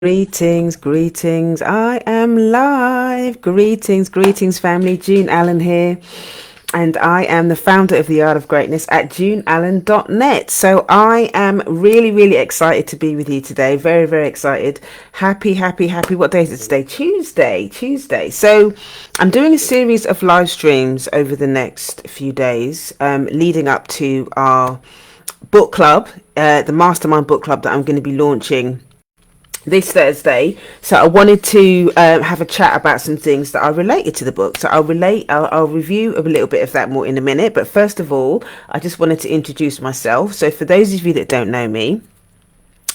Greetings, greetings. I am live. Greetings, family. June Allen here. And I am the founder of The Art of Greatness at juneallen.net. So I am really excited to be with you today. Very excited. Happy. What day is it today? Tuesday. So I'm doing a series of live streams over the next few days, leading up to our book club, the Mastermind book club that I'm going to be launching this Thursday. So I wanted to have a chat about some things that are related to the book. So I'll review a little bit of that more in a minute. But first of all, I just wanted to introduce myself. So for those of you that don't know me,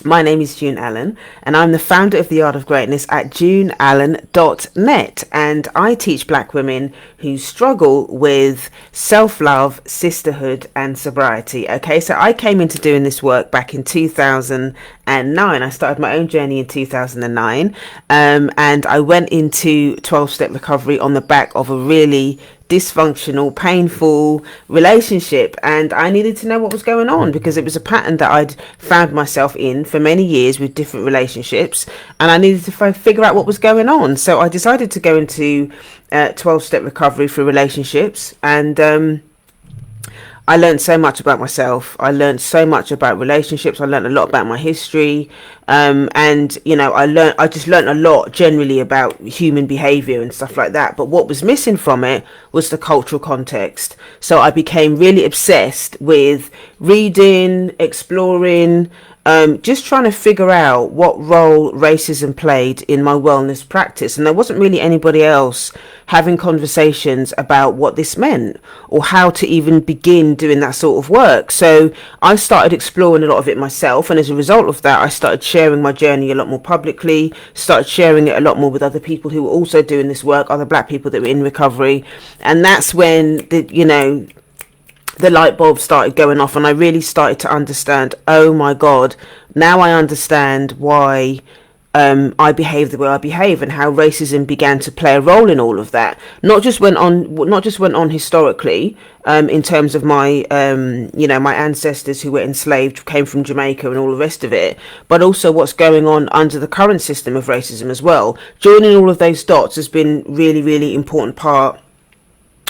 my name is June Allen, and I'm the founder of The Art of Greatness at juneallen.net. And I teach Black women who struggle with self-love, sisterhood, and sobriety. Okay, so I came into doing this work back in 2009. I started my own journey in 2009, and I went into 12-step recovery on the back of a really dysfunctional, painful relationship, and I needed to know what was going on because it was a pattern that I'd found myself in for many years with different relationships, and I needed to figure out what was going on. So I decided to go into 12-step recovery for relationships, and I learned so much about myself. I learned so much about relationships. I learned a lot about my history. And, you know, I just learned a lot generally about human behavior and stuff like that. But what was missing from it was the cultural context. So I became really obsessed with reading, exploring, just trying to figure out what role racism played in my wellness practice. And there wasn't really anybody else having conversations about what this meant or how to even begin doing that sort of work. So I started exploring a lot of it myself. And as a result of that, I started sharing my journey a lot more publicly, started sharing it a lot more with other people who were also doing this work, other Black people that were in recovery. And that's when the light bulb started going off, and I really started to understand, oh my God, now I understand why I behave the way I behave, and how racism began to play a role in all of that. Not just went on historically, in terms of my my ancestors who were enslaved, came from Jamaica and all the rest of it, but also what's going on under the current system of racism as well. Joining all of those dots has been really important part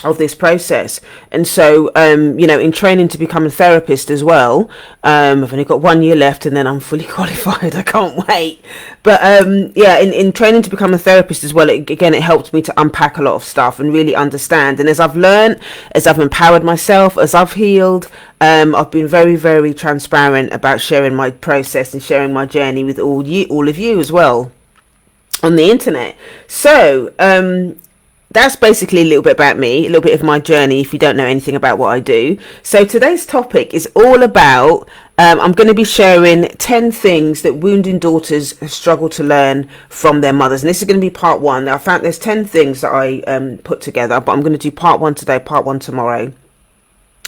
of this process. And so in training to become a therapist as well, I've only got 1 year left and then I'm fully qualified. I can't wait. But in training to become a therapist as well, it helped me to unpack a lot of stuff and really understand. And as I've learned, as I've empowered myself, as I've healed, I've been very transparent about sharing my process and sharing my journey with all of you as well on the internet. So that's basically a little bit about me, a little bit of my journey if you don't know anything about what I do. So today's topic is all about, I'm going to be sharing 10 things that wounded daughters have struggled to learn from their mothers. And this is going to be part one. Now, I found there's 10 things that I put together, but I'm going to do part one today, part one tomorrow.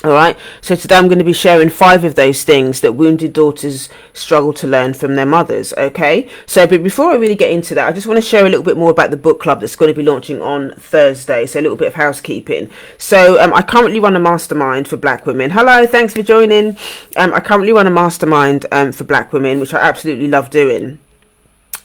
All right, so today I'm going to be sharing 5 of those things that wounded daughters struggle to learn from their mothers. Okay, so but before I really get into that, I just want to share a little bit more about the book club that's going to be launching on Thursday. So a little bit of housekeeping. So I currently run a mastermind for Black women. Hello, thanks for joining. I currently run a mastermind for Black women, which I absolutely love doing.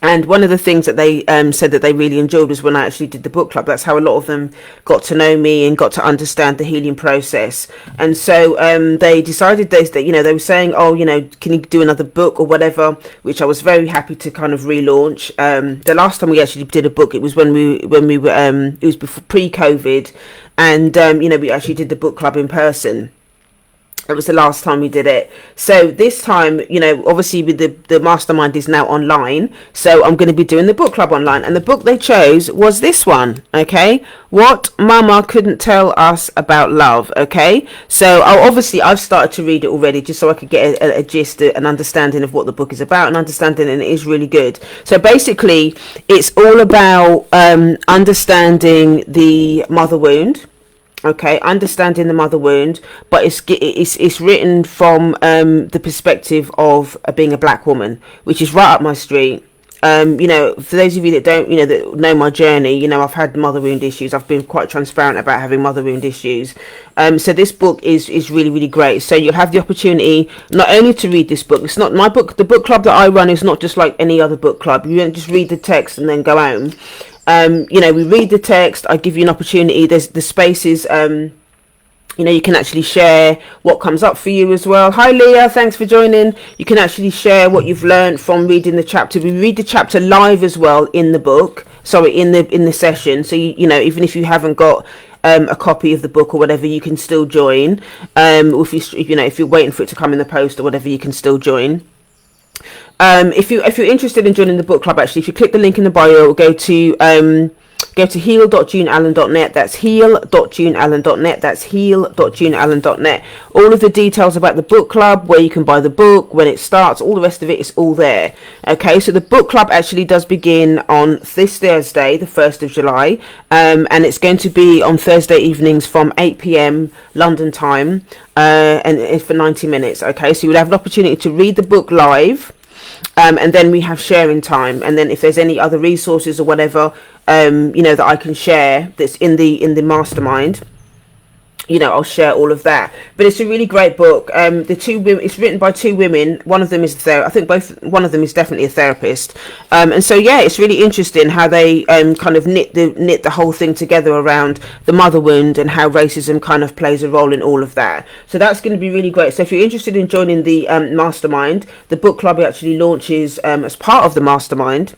And one of the things that they said that they really enjoyed was when I actually did the book club. That's how a lot of them got to know me and got to understand the healing process. And so they decided they were saying, oh, can you do another book or whatever, which I was very happy to kind of relaunch. The last time we actually did a book, it was when we were it was before pre-COVID, and we actually did the book club in person. It was the last time we did it. So this time, obviously with the mastermind is now online. So I'm going to be doing the book club online. And the book they chose was this one. Okay. What Mama Couldn't Tell Us About Love. Okay. So I've started to read it already just so I could get a gist, an understanding of what the book is about, and understanding, and it is really good. So basically it's all about understanding the mother wound. Okay, understanding the mother wound, but it's written from the perspective of being a Black woman, which is right up my street. You know, for those of you that don't, you know, that know my journey, you know, I've had mother wound issues. I've been quite transparent about having mother wound issues. So this book is really, really great. So you'll have the opportunity not only to read this book. It's not my book. The book club that I run is not just like any other book club. You don't just read the text and then go home. You know, we read the text. I give you an opportunity. There's the spaces. You know, you can actually share what comes up for you as well. Hi Leah, thanks for joining. You can actually share what you've learned from reading the chapter. We read the chapter live as well in the book, sorry, in the session. So you know, even if you haven't got a copy of the book or whatever, you can still join. If you're waiting for it to come in the post or whatever, you can still join. If you're interested in joining the book club, actually, if you click the link in the bio, it'll go to heal.juneallen.net. That's heal.juneallen.net. That's heal.juneallen.net. All of the details about the book club, where you can buy the book, when it starts, all the rest of it is all there. Okay, so the book club actually does begin on this Thursday, the 1st of July, and it's going to be on Thursday evenings from 8 p.m. London time, and it's for 90 minutes. Okay, so you'll have an opportunity to read the book live. And then we have sharing time, and then if there's any other resources or whatever, you know, that I can share that's in the mastermind, you know, I'll share all of that. But it's a really great book. The two women, it's written by two women. One of them is I think one of them is definitely a therapist. And so yeah, it's really interesting how they kind of knit the whole thing together around the mother wound and how racism kind of plays a role in all of that. So that's going to be really great. So if you're interested in joining the mastermind, the book club actually launches as part of the mastermind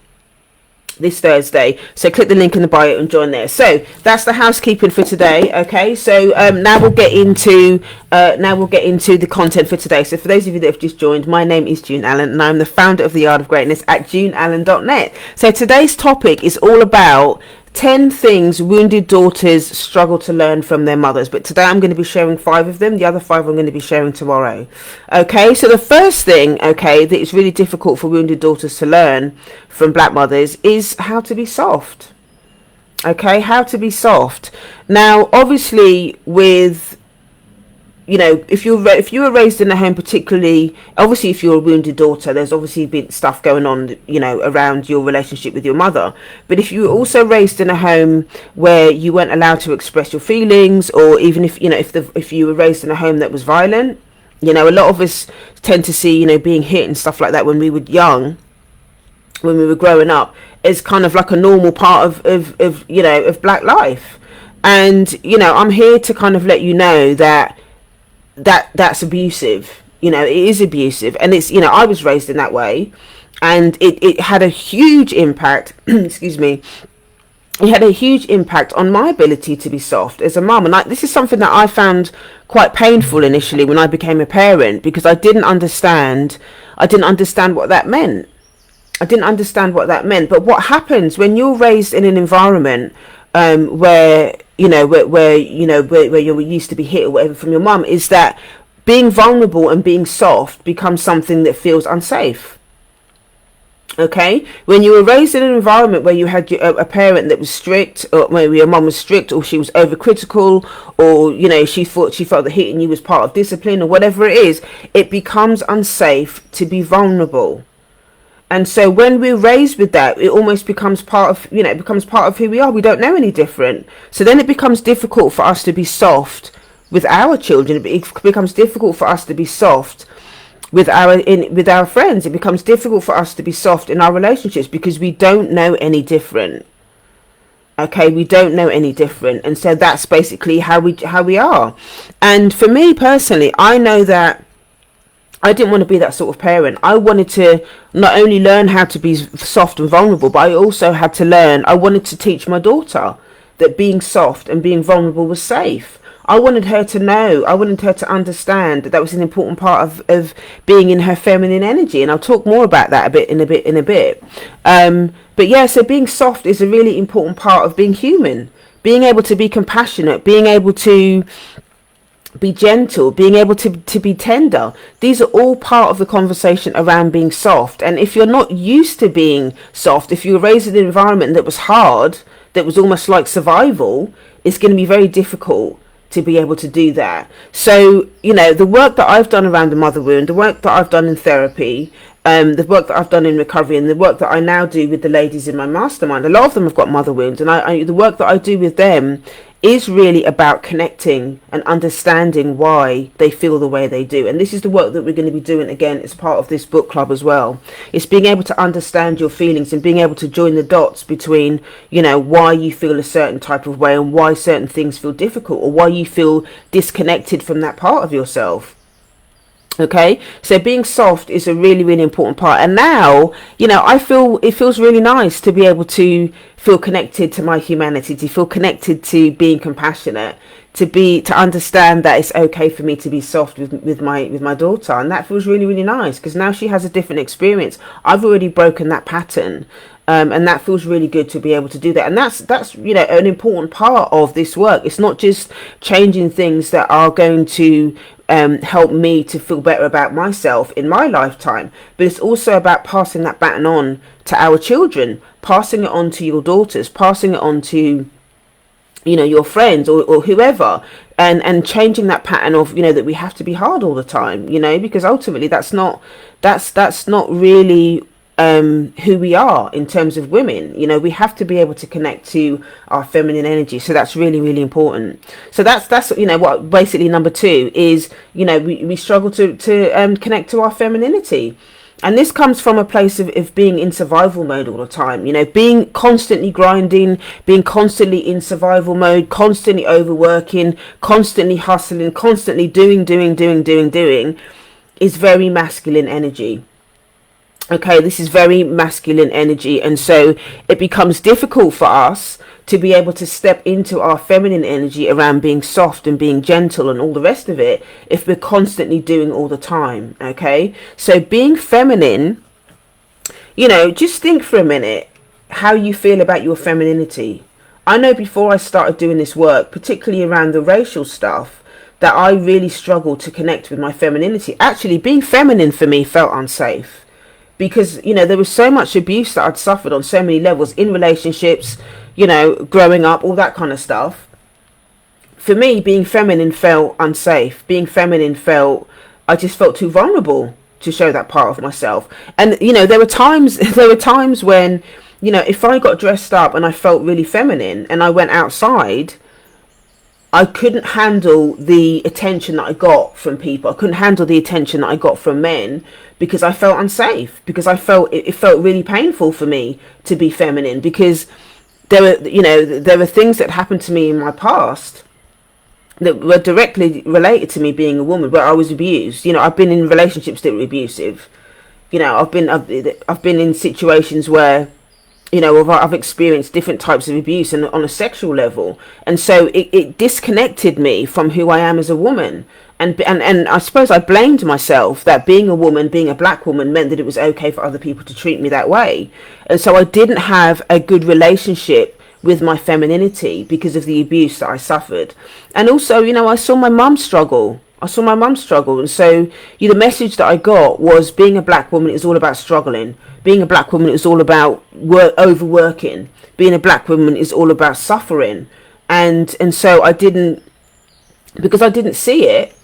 this Thursday, so click the link in the bio and join there. So that's the housekeeping for today. Okay, so now we'll get into the content for today. So for those of you that have just joined, my name is June Allen and I'm the founder of the Art of Greatness at juneallen.net. So today's topic is all about 10 things wounded daughters struggle to learn from their mothers. But today I'm going to be sharing 5 of them. The other 5 I'm going to be sharing tomorrow. Okay, so the first thing, okay, that is really difficult for wounded daughters to learn from black mothers is how to be soft. Okay, how to be soft. Now, obviously, with, you know, if you were raised in a home, particularly, obviously if you're a wounded daughter, there's obviously been stuff going on, you know, around your relationship with your mother. But if you were also raised in a home where you weren't allowed to express your feelings, or even if, you know, if you were raised in a home that was violent, you know, a lot of us tend to see, you know, being hit and stuff like that when we were young, when we were growing up, as kind of like a normal part of you know, of black life. And, you know, I'm here to kind of let you know that's abusive. You know, it is abusive, and it's, you know, I was raised in that way, and it had a huge impact excuse me, it had a huge impact on my ability to be soft as a mum. And this is something that I found quite painful initially when I became a parent, because I didn't understand what that meant. But what happens when you're raised in an environment where you're used to be hit or whatever from your mum, is that being vulnerable and being soft becomes something that feels unsafe. Okay, when you were raised in an environment where you had a parent that was strict, or maybe your mum was strict, or she was overcritical, or, you know, she felt that hitting you was part of discipline, or whatever it is, it becomes unsafe to be vulnerable. And so when we're raised with that, it almost becomes part of, you know, it becomes part of who we are. We don't know any different. So then it becomes difficult for us to be soft with our children. It becomes difficult for us to be soft with our friends. It becomes difficult for us to be soft in our relationships, because we don't know any different. Okay, we don't know any different. And so that's basically how we are. And for me personally, I know that I didn't want to be that sort of parent. I wanted to not only learn how to be soft and vulnerable, but I also had to learn, I wanted to teach my daughter that being soft and being vulnerable was safe. I wanted her to know, I wanted her to understand that was an important part of being in her feminine energy. And I'll talk more about that in a bit. But yeah, so being soft is a really important part of being human. Being able to be compassionate, being able to be gentle, being able to be tender. These are all part of the conversation around being soft. And if you're not used to being soft, if you were raised in an environment that was hard, that was almost like survival, it's going to be very difficult to be able to do that. So, you know, the work that I've done around the mother wound, the work that I've done in therapy, the work that I've done in recovery and the work that I now do with the ladies in my mastermind, a lot of them have got mother wounds, and the work that I do with them is really about connecting and understanding why they feel the way they do. And this is the work that we're going to be doing again as part of this book club as well. It's being able to understand your feelings and being able to join the dots between, why you feel a certain type of way and why certain things feel difficult, or why you feel disconnected from that part of yourself. Okay, so being soft is a really, really important part. And now, I feel it feels really nice to be able to feel connected to my humanity, to feel connected to being compassionate, to understand that it's okay for me to be soft with my daughter. And that feels really, really nice, because now she has a different experience. I've already broken that pattern. And that feels really good to be able to do that. And that's an important part of this work. It's not just changing things that are going to help me to feel better about myself in my lifetime, but it's also about passing that baton on to our children, passing it on to your daughters, passing it on to your friends or whoever, and changing that pattern of that we have to be hard all the time, because ultimately that's not really who we are in terms of women. We have to be able to connect to our feminine energy, so that's really, really important. So that's what basically number 2 is. We struggle to connect to our femininity, and this comes from a place of being in survival mode all the time, being constantly grinding, being constantly in survival mode, constantly overworking, constantly hustling, constantly doing is very masculine energy. Okay, this is very masculine energy, and so it becomes difficult for us to be able to step into our feminine energy around being soft and being gentle and all the rest of it if we're constantly doing all the time. Okay, so being feminine, just think for a minute how you feel about your femininity. I know before I started doing this work, particularly around the racial stuff, that I really struggled to connect with my femininity. Actually, being feminine for me felt unsafe. Because, there was so much abuse that I'd suffered on so many levels in relationships, growing up, all that kind of stuff. For me, being feminine felt unsafe. Being feminine I just felt too vulnerable to show that part of myself. And, there were times when, if I got dressed up and I felt really feminine and I went outside, I couldn't handle the attention that I got from people. I couldn't handle the attention that I got from men, because I felt unsafe, because I felt it felt really painful for me to be feminine, because there were things that happened to me in my past that were directly related to me being a woman, where I was abused. I've been in relationships that were abusive. I've been in situations where I've experienced different types of abuse and on a sexual level, and so it disconnected me from who I am as a woman. And I suppose I blamed myself that being a woman, being a black woman, meant that it was okay for other people to treat me that way. And so I didn't have a good relationship with my femininity because of the abuse that I suffered. And also, I saw my mum struggle. And so the message that I got was, being a black woman is all about struggling. Being a black woman is all about overworking. Being a black woman is all about suffering. And so because I didn't see it,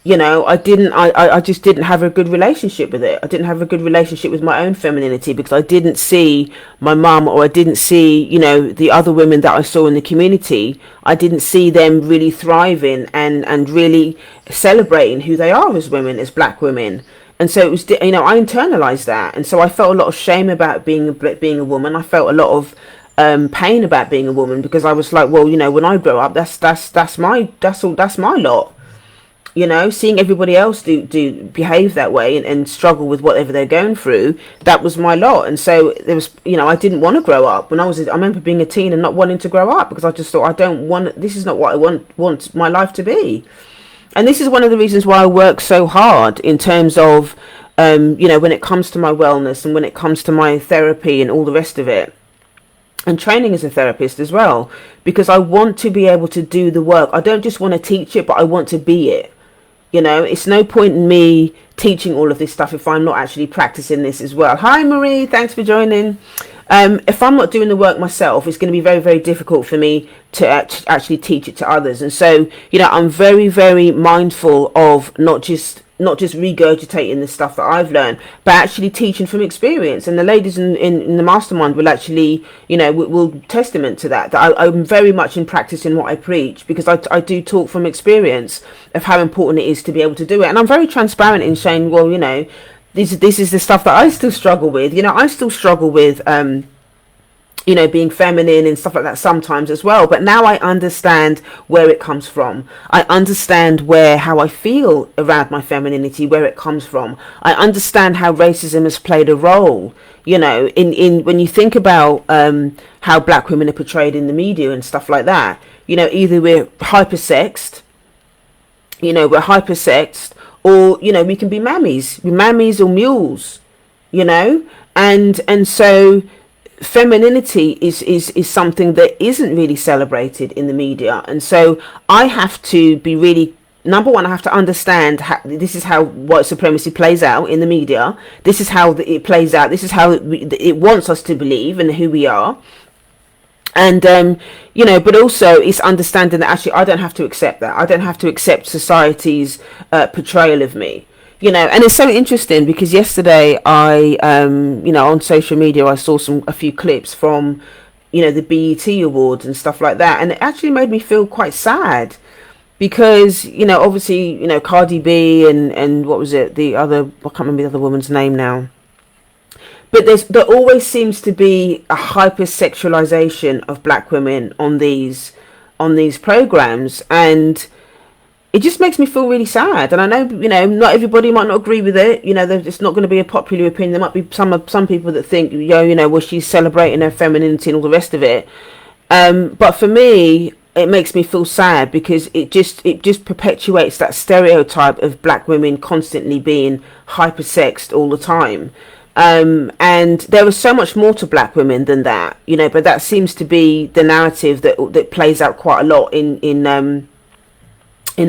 I just didn't have a good relationship with it. I didn't have a good relationship with my own femininity, because I didn't see my mum, or I didn't see, the other women that I saw in the community. I didn't see them really thriving and really celebrating who they are as women, as black women. And so it was, I internalized that. And so I felt a lot of shame about being a woman. I felt a lot of pain about being a woman, because I was like, well, when I grow up, that's my lot. Seeing everybody else do behave that way and struggle with whatever they're going through, that was my lot. And so there was, I didn't want to grow up. I remember being a teen and not wanting to grow up, because I just thought, this is not what I want my life to be. And this is one of the reasons why I work so hard in terms of, when it comes to my wellness and when it comes to my therapy and all the rest of it. And training as a therapist as well, because I want to be able to do the work. I don't just want to teach it, but I want to be it. It's no point in me teaching all of this stuff if I'm not actually practicing this as well. Hi, Marie. Thanks for joining. If I'm not doing the work myself, it's going to be very, very difficult for me to actually teach it to others. And so, I'm very, very mindful of not just not just regurgitating the stuff that I've learned, but actually teaching from experience. And the ladies in the mastermind will actually, will testament to that, I'm very much in practice in what I preach, because I do talk from experience of how important it is to be able to do it. And I'm very transparent in saying, well, this is the stuff that I still struggle with. I still struggle with, being feminine and stuff like that sometimes as well. But now I understand where it comes from. I understand how I feel around my femininity, where it comes from. I understand how racism has played a role, in when you think about how black women are portrayed in the media and stuff like that. Either we're hypersexed, or, we can be mammies or mules, and so femininity is something that isn't really celebrated in the media. And so I have to be really, number one, I have to understand this is how white supremacy plays out in the media. This is how it plays out. This is how it wants us to believe and who we are. And but also it's understanding that actually I don't have to accept that. I don't have to accept society's portrayal of me. And it's so interesting because yesterday I, on social media, I saw a few clips from, the BET Awards and stuff like that. And it actually made me feel quite sad because, obviously, Cardi B and what was it? I can't remember the other woman's name now. But there always seems to be a hypersexualization of black women on these programs. And it just makes me feel really sad. And I know, not everybody might not agree with it. It's not going to be a popular opinion. There might be some people that think, well, she's celebrating her femininity and all the rest of it. But for me, it makes me feel sad because it just perpetuates that stereotype of black women constantly being hypersexed all the time. And there is so much more to black women than that, but that seems to be the narrative that plays out quite a lot in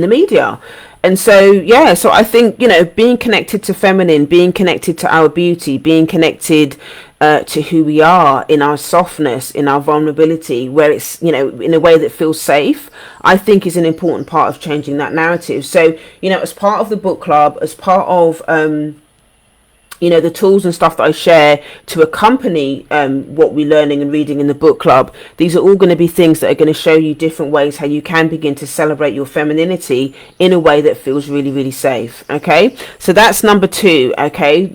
the media. And so so I think being connected to feminine, being connected to our beauty, being connected to who we are in our softness, in our vulnerability, where it's in a way that feels safe, I think is an important part of changing that narrative. So as part of the book club, as part of the tools and stuff that I share to accompany what we're learning and reading in the book club, these are all going to be things that are going to show you different ways how you can begin to celebrate your femininity in a way that feels really, really safe. Okay, so that's number 2. Okay,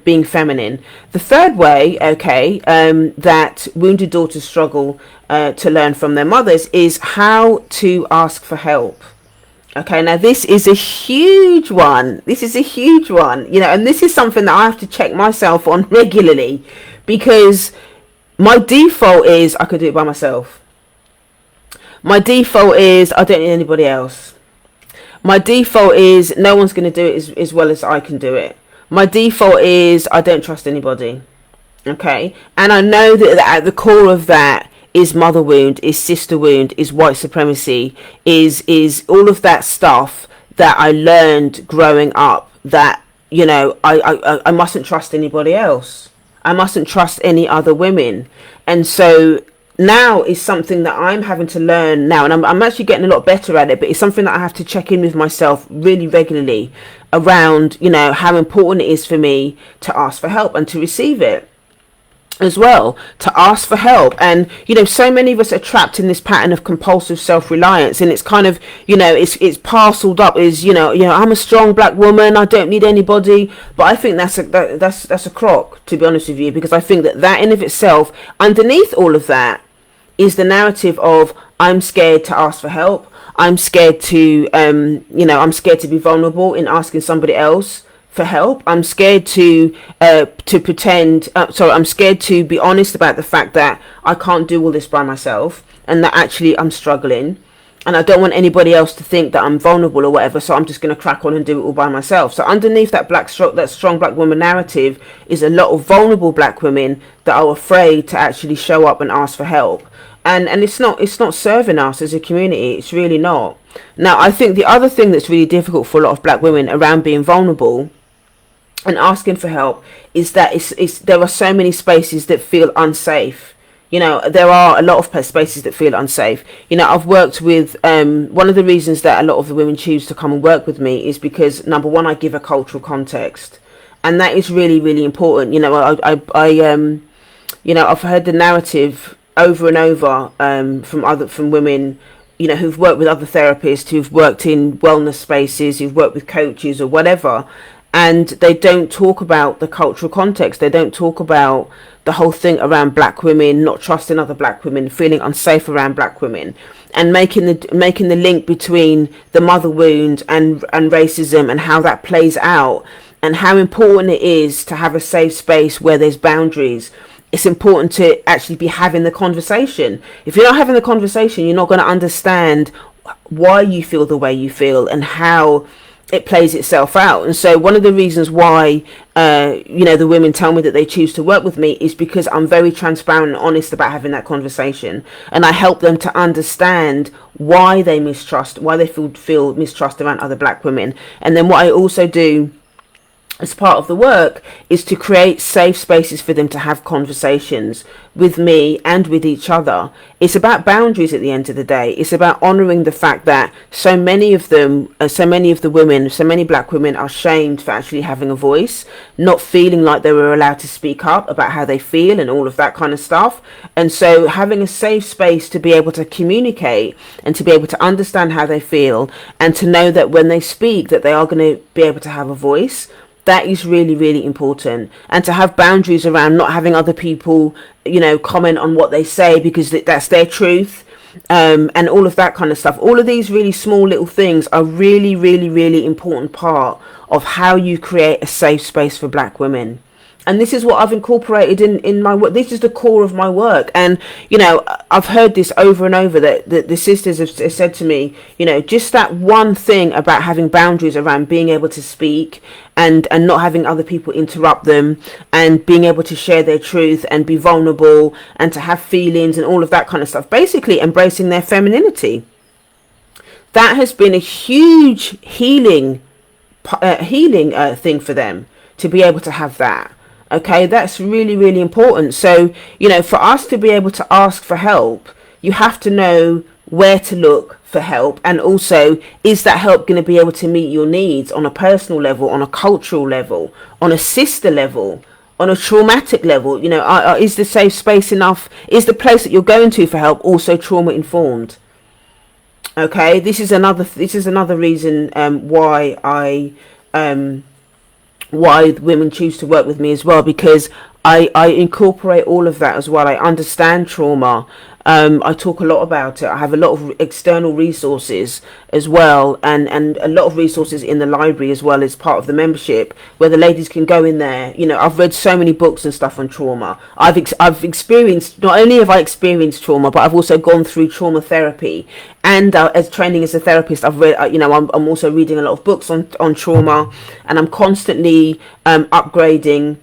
being feminine. The third way, that wounded daughters struggle to learn from their mothers is how to ask for help. Okay, now this is a huge one. And this is something that I have to check myself on regularly, because my default is I could do it by myself. My default is I don't need anybody else. My default is no one's going to do it as well as I can do it. My default is I don't trust anybody. Okay, and I know that at the core of that is mother wound, is sister wound, is white supremacy, is all of that stuff that I learned growing up, that I mustn't trust anybody else. I mustn't trust any other women. And so now is something that I'm having to learn now, and I'm actually getting a lot better at it, but it's something that I have to check in with myself really regularly around, how important it is for me to ask for help and to receive it as well, to ask for help. And so many of us are trapped in this pattern of compulsive self-reliance, and it's kind of it's parceled up as I'm a strong black woman, I don't need anybody. But I think that's a crock, to be honest with you, because I think that in of itself, underneath all of that, is the narrative of I'm scared to ask for help, I'm scared to I'm scared to be vulnerable in asking somebody else for help. I'm scared to pretend. I'm scared to be honest about the fact that I can't do all this by myself, and that actually I'm struggling, and I don't want anybody else to think that I'm vulnerable or whatever. So I'm just going to crack on and do it all by myself. So underneath that strong black woman narrative is a lot of vulnerable black women that are afraid to actually show up and ask for help. And it's not serving us as a community. It's really not. Now, I think the other thing that's really difficult for a lot of black women around being vulnerable and asking for help is that there are so many spaces that feel unsafe. There are a lot of spaces that feel unsafe. I've worked with, one of the reasons that a lot of the women choose to come and work with me is because, number one, I give a cultural context, and that is really, really important. I've heard the narrative over and over, from women, who've worked with other therapists, who've worked in wellness spaces, who've worked with coaches or whatever, and they don't talk about the cultural context. They don't talk about the whole thing around black women not trusting other black women, feeling unsafe around black women, and making the link between the mother wound and racism, and how that plays out, and how important it is to have a safe space where there's boundaries. It's important to actually be having the conversation. If you're not having the conversation, you're not going to understand why you feel the way you feel and how it plays itself out. And so one of the reasons why the women tell me that they choose to work with me is because I'm very transparent and honest about having that conversation, and I help them to understand why they feel mistrust around other black women. And then what I also do as part of the work is to create safe spaces for them to have conversations with me and with each other. It's about boundaries at the end of the day. It's about honouring the fact that so many of the women, so many black women are shamed for actually having a voice, not feeling like they were allowed to speak up about how they feel and all of that kind of stuff. And so having a safe space to be able to communicate and to be able to understand how they feel, and to know that when they speak that they are going to be able to have a voice, that is really, really important. And to have boundaries around not having other people, comment on what they say because that's their truth, and all of that kind of stuff. All of these really small little things are really, really, really important part of how you create a safe space for black women. And this is what I've incorporated in my work. This is the core of my work. And, I've heard this over and over, that the sisters have said to me, just that one thing about having boundaries around being able to speak and not having other people interrupt them, and being able to share their truth and be vulnerable and to have feelings and all of that kind of stuff. Basically embracing their femininity. That has been a huge healing thing for them, to be able to have that. Okay, that's really, really important. So, for us to be able to ask for help, you have to know where to look for help. And also, is that help going to be able to meet your needs on a personal level, on a cultural level, on a sister level, on a traumatic level? Is the safe space enough? Is the place that you're going to for help also trauma informed? Okay, this is another reason why why women choose to work with me as well, because I incorporate all of that as well. I understand trauma. I talk a lot about it. I have a lot of external resources as well, and a lot of resources in the library as well as part of the membership, where the ladies can go in there. I've read so many books and stuff on trauma. I've experienced, not only have I experienced trauma, but I've also gone through trauma therapy. And as training as a therapist, I've read, I'm also reading a lot of books on trauma, and I'm constantly upgrading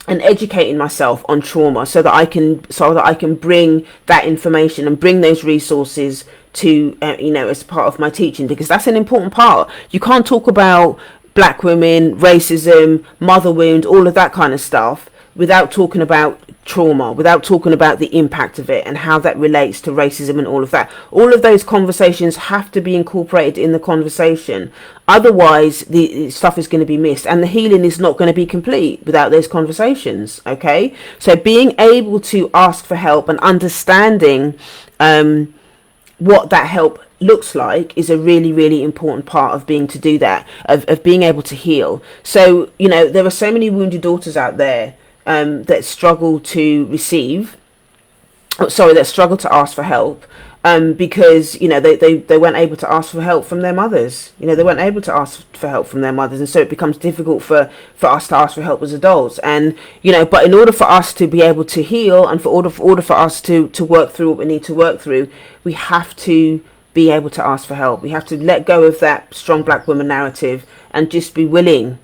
and educating myself on trauma, so that I can bring that information and bring those resources to as part of my teaching, because that's an important part. You can't talk about black women, racism, mother wound, all of that kind of stuff without talking about trauma, without talking about the impact of it and how that relates to racism and all of that. All of those conversations have to be incorporated in the conversation. Otherwise, the stuff is going to be missed, and the healing is not going to be complete without those conversations. Okay, so being able to ask for help and understanding what that help looks like is a really, really important part of being able to heal. So there are so many wounded daughters out there that struggle to ask for help, because they weren't able to ask for help from their mothers. They weren't able to ask for help from their mothers, and so it becomes difficult for us to ask for help as adults. And but in order for us to be able to heal, and for order for us to work through what we need to work through, we have to be able to ask for help. We have to let go of that strong black woman narrative and just be willing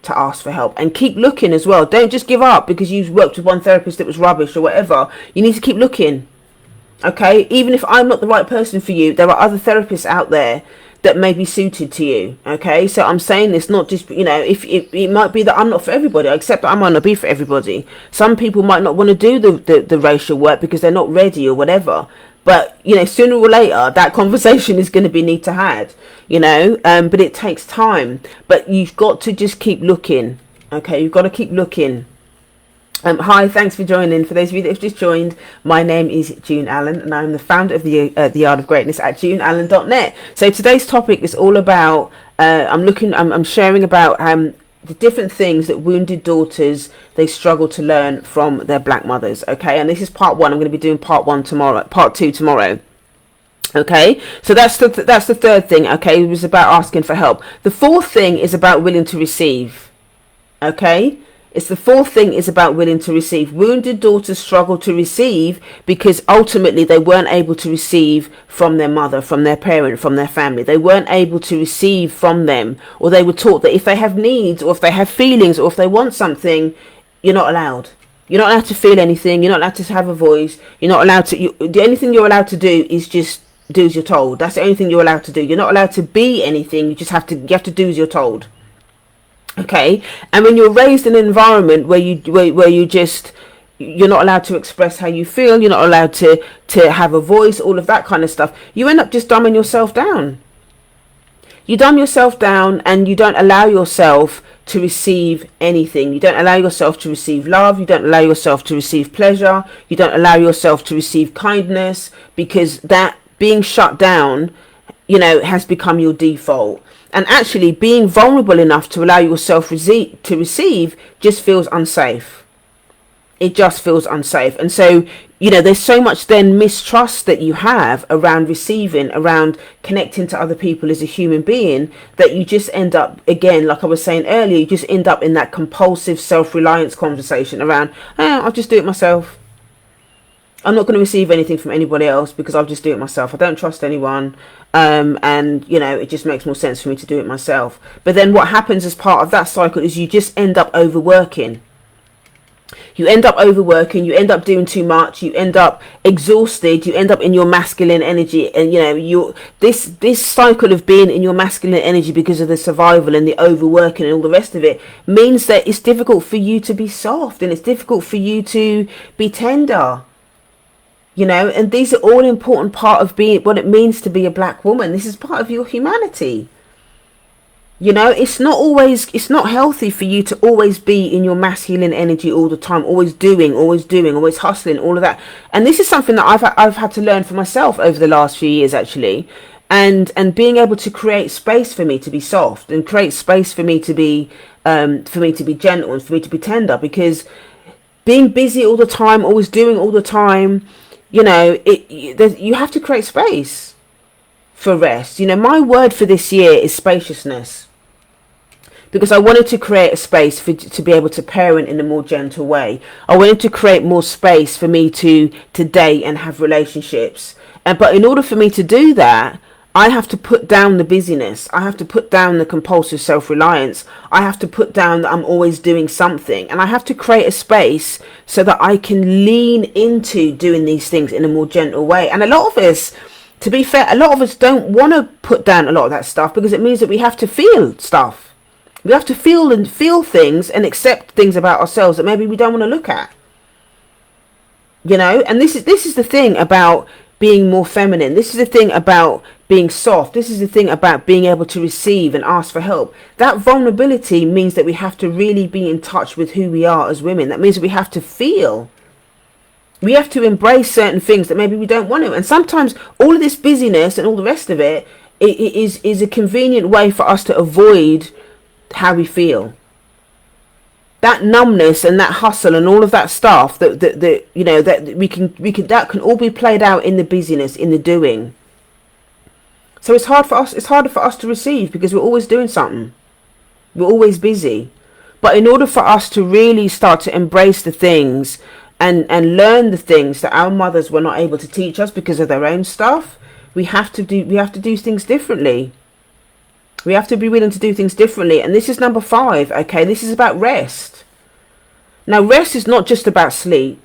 to ask for help, and keep looking as well. Don't just give up because you've worked with one therapist that was rubbish or whatever. You need to keep looking. Okay, even if I'm not the right person for you, there are other therapists out there that may be suited to you. Okay, so I'm saying this not just, if it might be that I'm not for everybody. I accept that I might not be for everybody. Some people might not want to do the racial work because they're not ready or whatever. But sooner or later that conversation is going to be need to had. But it takes time. But you've got to just keep looking. Okay, you've got to keep looking. Hi, thanks for joining. For those of you that have just joined, my name is June Allen, and I'm the founder of the Art of Greatness at JuneAllen.net. So today's topic is all about. I'm sharing about the different things that wounded daughters they struggle to learn from their black mothers. Okay, and this is part 1. I'm going to be doing part 2 tomorrow. Okay, so that's the third thing. Okay, it was about asking for help. The fourth thing is about willing to receive. Okay. It's the fourth thing is about willing to receive. Wounded daughters struggle to receive because ultimately they weren't able to receive from their mother, from their parent, from their family. They weren't able to receive from them, or they were taught that if they have needs or if they have feelings or if they want something, you're not allowed. You're not allowed to feel anything. You're not allowed to have a voice. You're not allowed to. The only thing you're allowed to do is just do as you're told. That's the only thing you're allowed to do. You're not allowed to be anything. You have to do as you're told. Okay, and when you're raised in an environment where you're not allowed to express how you feel, you're not allowed to have a voice, all of that kind of stuff, you end up just dumbing yourself down. You dumb yourself down and you don't allow yourself to receive anything. You don't allow yourself to receive love. You don't allow yourself to receive pleasure. You don't allow yourself to receive kindness, because that being shut down, has become your default. And actually being vulnerable enough to allow yourself to receive just feels unsafe. It just feels unsafe. And so, there's so much then mistrust that you have around receiving, around connecting to other people as a human being, that you just end up, again, like I was saying earlier, you just end up in that compulsive self-reliance conversation around, I'll just do it myself. I'm not going to receive anything from anybody else because I'll just do it myself. I don't trust anyone. And it just makes more sense for me to do it myself. But then what happens as part of that cycle is you just end up overworking. You end up overworking, you end up doing too much, you end up exhausted, you end up in your masculine energy, and this cycle of being in your masculine energy because of the survival and the overworking and all the rest of it means that it's difficult for you to be soft, and it's difficult for you to be tender. And these are all important part of being what it means to be a black woman. This is part of your humanity. It's not healthy for you to always be in your masculine energy all the time, always doing, always hustling, all of that. And this is something that I've had to learn for myself over the last few years, actually. And being able to create space for me to be soft, and create space for me to be gentle, and for me to be tender, because being busy all the time, always doing all the time, you have to create space for rest. My word for this year is spaciousness, because I wanted to create a space to be able to parent in a more gentle way. I wanted to create more space for me to date and have relationships. But in order for me to do that, I have to put down the busyness. I have to put down the compulsive self-reliance. I have to put down that I'm always doing something. And I have to create a space so that I can lean into doing these things in a more gentle way. And a lot of us, to be fair, a lot of us don't want to put down a lot of that stuff, because it means that we have to feel stuff. We have to feel things and accept things about ourselves that maybe we don't want to look at. And this is the thing about being more feminine. This is the thing about being soft. This is the thing about being able to receive and ask for help. That vulnerability means that we have to really be in touch with who we are as women. That means that we have to feel. We have to embrace certain things that maybe we don't want to. And sometimes all of this busyness and all the rest of it is a convenient way for us to avoid how we feel. That numbness and that hustle and all of that stuff that can all be played out in the busyness, in the doing. So it's harder for us to receive, because we're always doing something. We're always busy. But in order for us to really start to embrace the things and learn the things that our mothers were not able to teach us because of their own stuff, we have to do things differently. We have to be willing to do things differently. And this is number 5, okay? This is about rest. Now, rest is not just about sleep.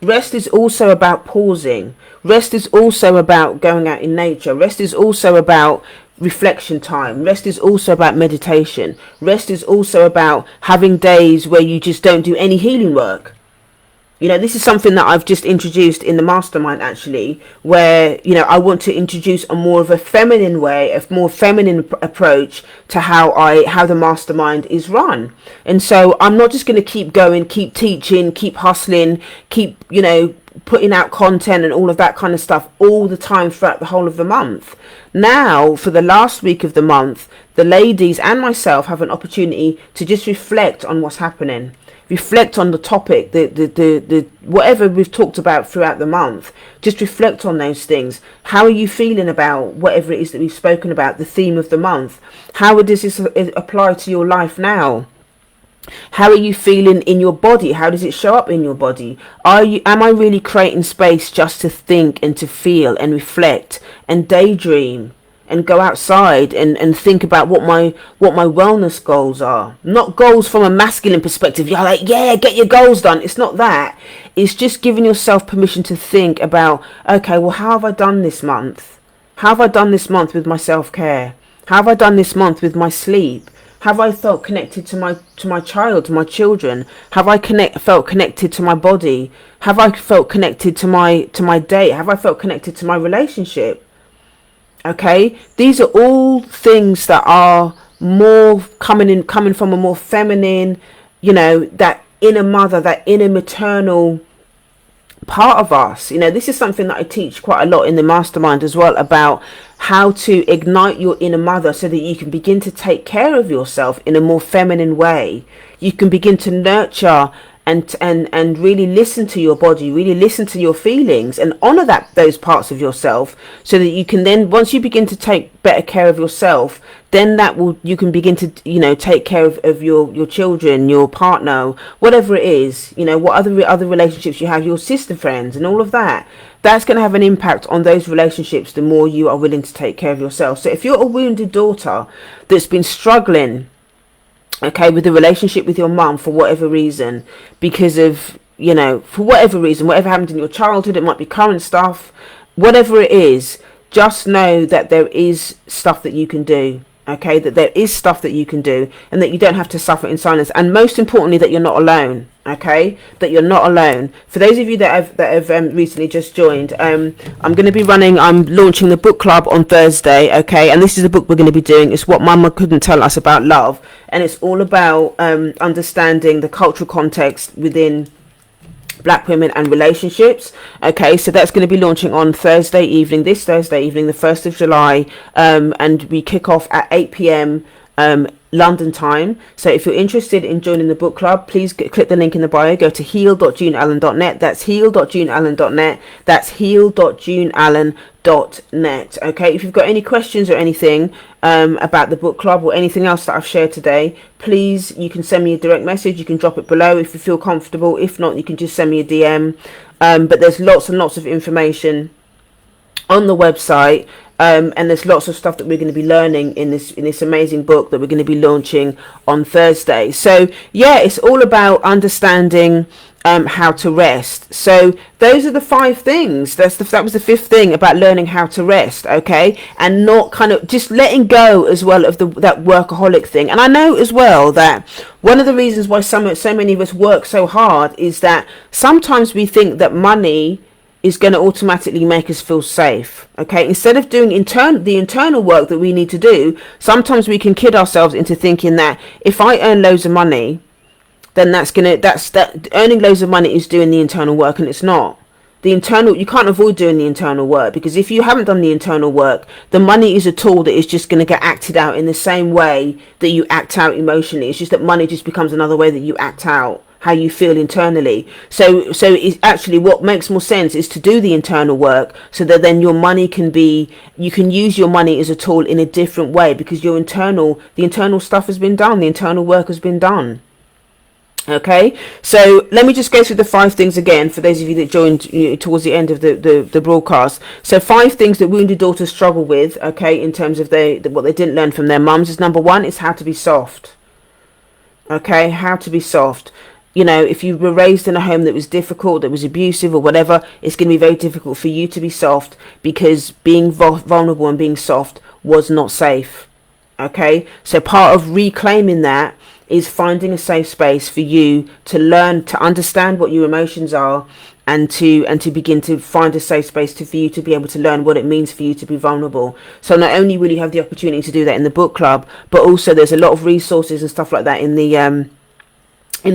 Rest is also about pausing. Rest is also about going out in nature. Rest is also about, reflection time. Rest is also about meditation. Rest is also about having days where you just don't do any healing work. You know, this is something that I've just introduced in the mastermind, actually, where, you know, I want to introduce a more of a feminine way, a more feminine approach to how the mastermind is run. And so I'm not just going to keep going, keep teaching, keep hustling, keep, you know, putting out content and all of that kind of stuff all the time throughout the whole of the month. Now, for the last week of the month, the ladies and myself have an opportunity to just reflect on what's happening. Reflect on the topic, the whatever we've talked about throughout the month. Just reflect on those things. How are you feeling about whatever it is that we've spoken about, the theme of the month? How does this apply to your life now? How are you feeling in your body? How does it show up in your body? Am I really creating space just to think and to feel and reflect and daydream? And go outside and think about what my wellness goals are. Not goals from a masculine perspective. You're like, yeah, get your goals done. It's not that. It's just giving yourself permission to think about, okay, well, how have I done this month? How have I done this month with my self-care? How have I done this month with my sleep? Have I felt connected to my child, to my children? Have I felt connected to my body? Have I felt connected to my day? Have I felt connected to my relationship? Okay, these are all things that are more coming from a more feminine, you know, that inner mother, that inner maternal part of us. You know, this is something that I teach quite a lot in the mastermind as well, about how to ignite your inner mother so that you can begin to take care of yourself in a more feminine way. You can begin to nurture and really listen to your body, really listen to your feelings, and honor those parts of yourself, so that you can then, once you begin to take better care of yourself, then you can begin to, you know, take care of your children, your partner, whatever it is, you know, what other relationships you have, your sister friends and all of that. That's going to have an impact on those relationships the more you are willing to take care of yourself. So if you're a wounded daughter that's been struggling, okay, with the relationship with your mum for whatever reason, because of, you know, for whatever reason, whatever happened in your childhood, it might be current stuff, whatever it is, just know that there is stuff that you can do. Okay, that there is stuff that you can do, and that you don't have to suffer in silence, and most importantly, that you're not alone. Okay, that you're not alone. For those of you that have recently just joined, I'm launching the book club on Thursday. Okay, and this is the book we're going to be doing. It's What Mama Couldn't Tell Us About Love, and it's all about understanding the cultural context within Black women and relationships. Okay, so that's going to be launching on this Thursday evening, the 1st of July, and we kick off at 8 p.m. London time. So if you're interested in joining the book club, please click the link in the bio. Go to heal.juneallen.net. That's heal.juneallen.net. That's heal.juneallen.net. Okay, if you've got any questions or anything about the book club or anything else that I've shared today, please, you can send me a direct message. You can drop it below if you feel comfortable. If not, you can just send me a DM. But there's lots and lots of information on the website. And there's lots of stuff that we're going to be learning in this amazing book that we're going to be launching on Thursday. So yeah, it's all about understanding how to rest. So those are the 5 things. That was the 5th thing, about learning how to rest. Okay, and not kind of just letting go as well of that workaholic thing. And I know as well that one of the reasons why so many of us work so hard is that sometimes we think that money is going to automatically make us feel safe. Okay, instead of doing the internal work that we need to do, sometimes we can kid ourselves into thinking that if I earn loads of money, then that earning loads of money is doing the internal work, and it's not. You can't avoid doing the internal work, because if you haven't done the internal work, the money is a tool that is just going to get acted out in the same way that you act out emotionally. It's just that money just becomes another way that you act out how you feel internally. So it's actually, what makes more sense is to do the internal work, so that then your money you can use your money as a tool in a different way, because the internal stuff has been done, the internal work has been done. Okay, so let me just go through the 5 things again for those of you that joined towards the end of the broadcast. So 5 things that wounded daughters struggle with, okay, in terms of what they didn't learn from their mums, is number 1 is how to be soft. Okay, how to be soft. You know, if you were raised in a home that was difficult, that was abusive or whatever, it's going to be very difficult for you to be soft, because being vulnerable and being soft was not safe. Okay, so part of reclaiming that is finding a safe space for you to learn to understand what your emotions are, and to begin to find a safe space for you to be able to learn what it means for you to be vulnerable. So not only will you have the opportunity to do that in the book club, but also there's a lot of resources and stuff like that in the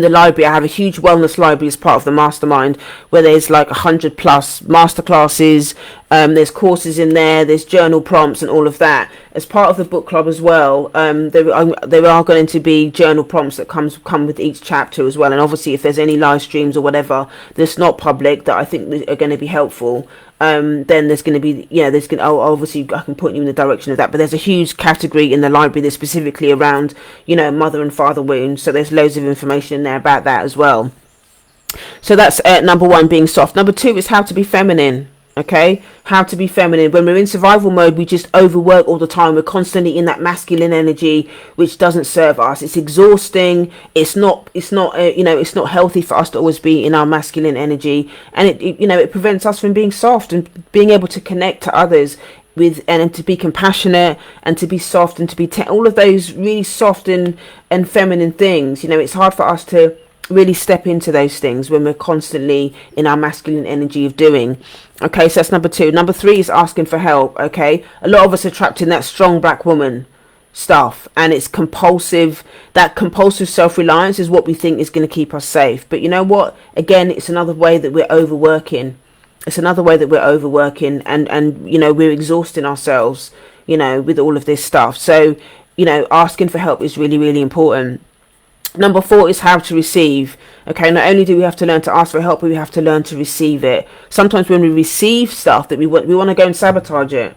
library. I have a huge wellness library as part of the mastermind, where there's like 100 plus masterclasses. There's courses in there, there's journal prompts and all of that. As part of the book club as well, there are going to be journal prompts that come with each chapter as well. And obviously if there's any live streams or whatever that's not public that I think are going to be helpful, then there's going to be, obviously I can point you in the direction of that. But there's a huge category in the library that's specifically around, mother and father wounds. So there's loads of information in there about that as well. So that's number one, being soft. Number two is how to be feminine. Okay, how to be feminine. When we're in survival mode, we just overwork all the time. We're constantly in that masculine energy, which doesn't serve us. It's exhausting. It's not healthy for us to always be in our masculine energy, and it prevents us from being soft and being able to connect to others and to be compassionate and to be soft and to be all of those really soft and feminine things. It's hard for us to really step into those things when we're constantly in our masculine energy of doing. Okay, so that's number two. Number three is asking for help. Okay, a lot of us are trapped in that strong black woman stuff, and it's compulsive. That compulsive self-reliance is what we think is going to keep us safe. But you know what, again, it's another way that we're overworking. And we're exhausting ourselves with all of this stuff. So asking for help is really, really important. Number four is how to receive. Okay, not only do we have to learn to ask for help, but we have to learn to receive it. Sometimes when we receive stuff that we want to go and sabotage it.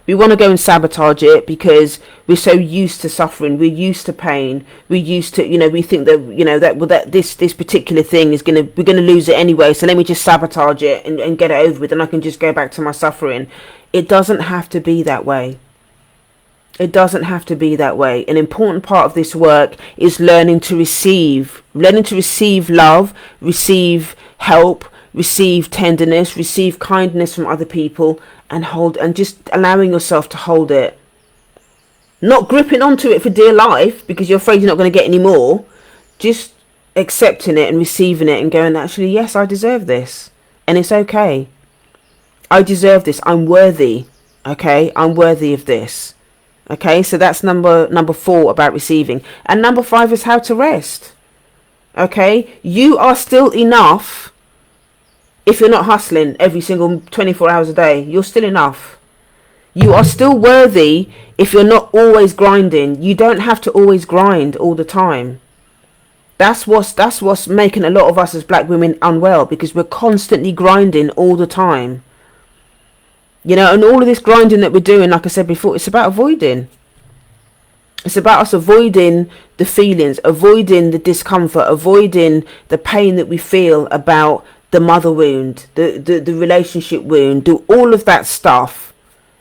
We want to go and sabotage it because we're so used to suffering. We're used to pain. We're used to, we think that this particular thing we're going to lose it anyway. So let me just sabotage it and get it over with, and I can just go back to my suffering. It doesn't have to be that way. It doesn't have to be that way. An important part of this work is learning to receive love, receive help, receive tenderness, receive kindness from other people, and just allowing yourself to hold it. Not gripping onto it for dear life because you're afraid you're not going to get any more. Just accepting it and receiving it and going, actually, yes, I deserve this. And it's okay. I deserve this. I'm worthy. Okay, I'm worthy of this. Okay, so that's number four about receiving. And number five is how to rest. Okay, you are still enough if you're not hustling every single 24 hours a day. You're still enough. You are still worthy if you're not always grinding. You don't have to always grind all the time. That's what's making a lot of us as black women unwell, because we're constantly grinding all the time. And all of this grinding that we're doing, like I said before, it's about avoiding. It's about us avoiding the feelings, avoiding the discomfort, avoiding the pain that we feel about the mother wound, the relationship wound, do all of that stuff.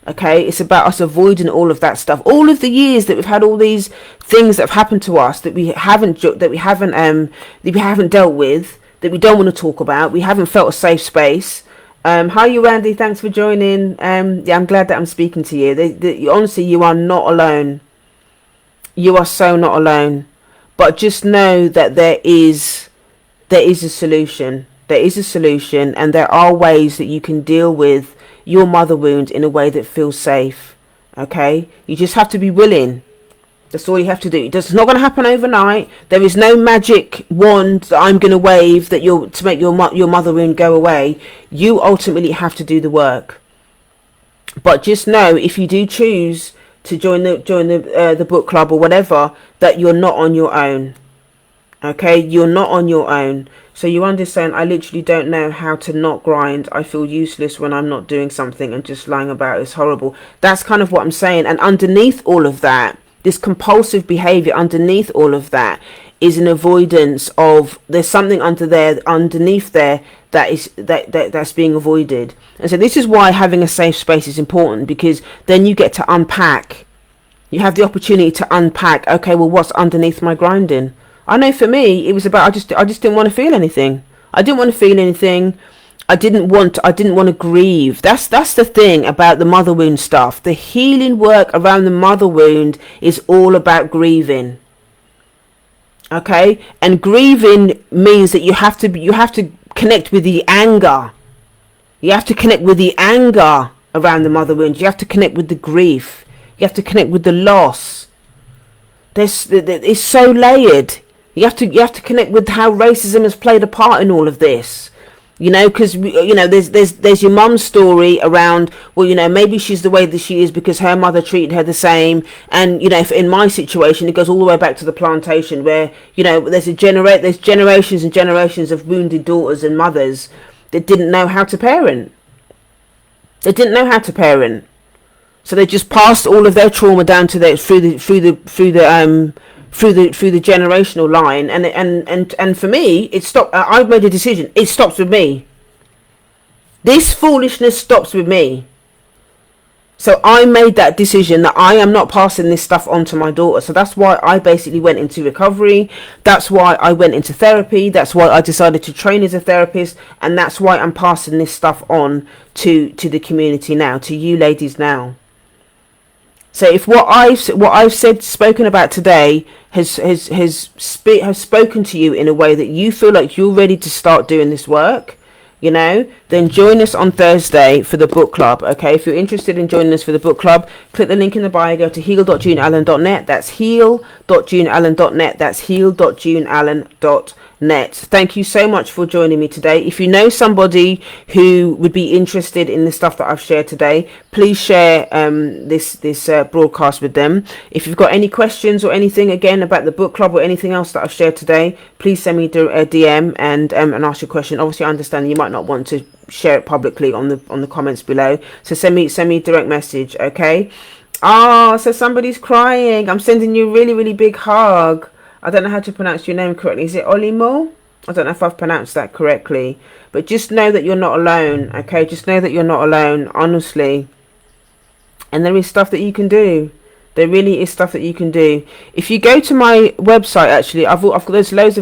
Okay, it's about us avoiding all of that stuff. All of the years that we've had all these things that have happened to us that we haven't dealt with, that we don't want to talk about, we haven't felt a safe space. Hi, you, Randy. Thanks for joining. I'm glad that I'm speaking to you. Honestly, you are not alone. You are so not alone. But just know that there is a solution. There is a solution, and there are ways that you can deal with your mother wound in a way that feels safe. Okay? You just have to be willing. That's all you have to do. It's not going to happen overnight. There is no magic wand that I'm going to wave to make your mother wound go away. You ultimately have to do the work. But just know, if you do choose to join the book club or whatever, that you're not on your own. Okay, you're not on your own. So you understand, I literally don't know how to not grind. I feel useless when I'm not doing something and just lying about. It's horrible. That's kind of what I'm saying. And underneath all of that, this compulsive behavior, underneath all of that is an avoidance of, there's something underneath there that's being avoided. And so this is why having a safe space is important, because then you get to unpack. You have the opportunity to unpack, okay, well, what's underneath my grinding? I know for me, it was about, I just didn't want to feel anything. I didn't want to feel anything. I didn't want to grieve. That's the thing about the mother wound stuff. The healing work around the mother wound is all about grieving. Okay? And grieving means that you have to connect with the anger. You have to connect with the anger around the mother wound. You have to connect with the grief. You have to connect with the loss. It's so layered. You have to connect with how racism has played a part in all of this. You know, because you know, there's your mum's story around, well, you know, maybe she's the way that she is because her mother treated her the same. And you know, if in my situation, it goes all the way back to the plantation, where you know there's generations and generations of wounded daughters and mothers that didn't know how to parent. They didn't know how to parent, so they just passed all of their trauma down to their through the generational line, and for me, it stopped. I've made a decision. It stops with me. This foolishness stops with me. So I made that decision that I am not passing this stuff on to my daughter. So that's why I basically went into recovery. That's why I went into therapy. That's why I decided to train as a therapist, and that's why I'm passing this stuff on to the community now, to you ladies now. So if what I've spoken about today has spoken to you in a way that you feel like you're ready to start doing this work, you know, then join us on Thursday for the book club. Okay, if you're interested in joining us for the book club, click the link in the bio, go to heal.juneallen.net. That's heal.juneallen.net. That's heal.juneallen.net. Thank you so much for joining me today. If you know somebody who would be interested in the stuff that I've shared today, please share this broadcast with them. If you've got any questions or anything again about the book club or anything else that I've shared today, please send me a DM and ask your question. Obviously, I understand you might not want to share it publicly on the comments below, so send me a direct message. Okay. So somebody's crying. I'm sending you a really, really big hug. I don't know how to pronounce your name correctly. Is it Olimo? I don't know if I've pronounced that correctly. But just know that you're not alone, okay? Just know that you're not alone, honestly. And there is stuff that you can do. There really is stuff that you can do. If you go to my website, actually, I've got there's loads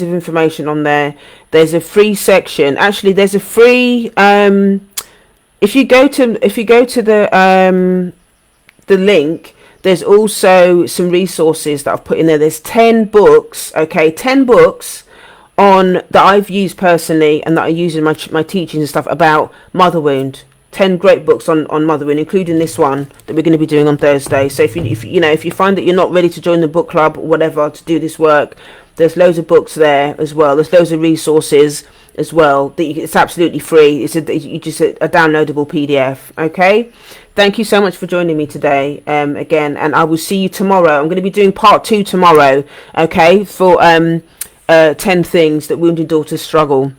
of information on there. There's a free section. Actually, there's a free if you go to the link, there's also some resources that I've put in there. There's 10 books, okay, 10 books that I've used personally and that I use in my teachings and stuff about mother wound. 10 great books on mother wound, including this one that we're going to be doing on Thursday. So if you find that you're not ready to join the book club or whatever to do this work, there's loads of books there as well. There's loads of resources as well. It's absolutely free. It's just a downloadable PDF. Okay. Thank you so much for joining me today again, and I will see you tomorrow. I'm going to be doing part 2 tomorrow, okay, for 10 things that wounded daughters struggle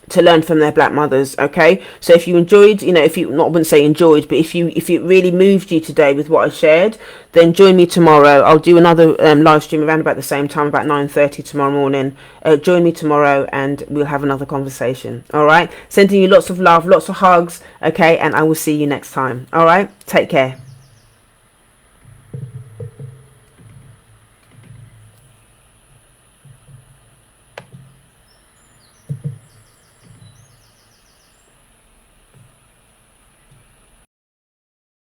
to learn from their black mothers. Okay, so if you enjoyed, if you I wouldn't say enjoyed, but if it really moved you today with what I shared, then join me tomorrow. I'll do another live stream around about the same time, about 9:30 tomorrow morning. Join me tomorrow and we'll have another conversation. All right, sending you lots of love, lots of hugs. Okay, and I will see you next time. All right, take care.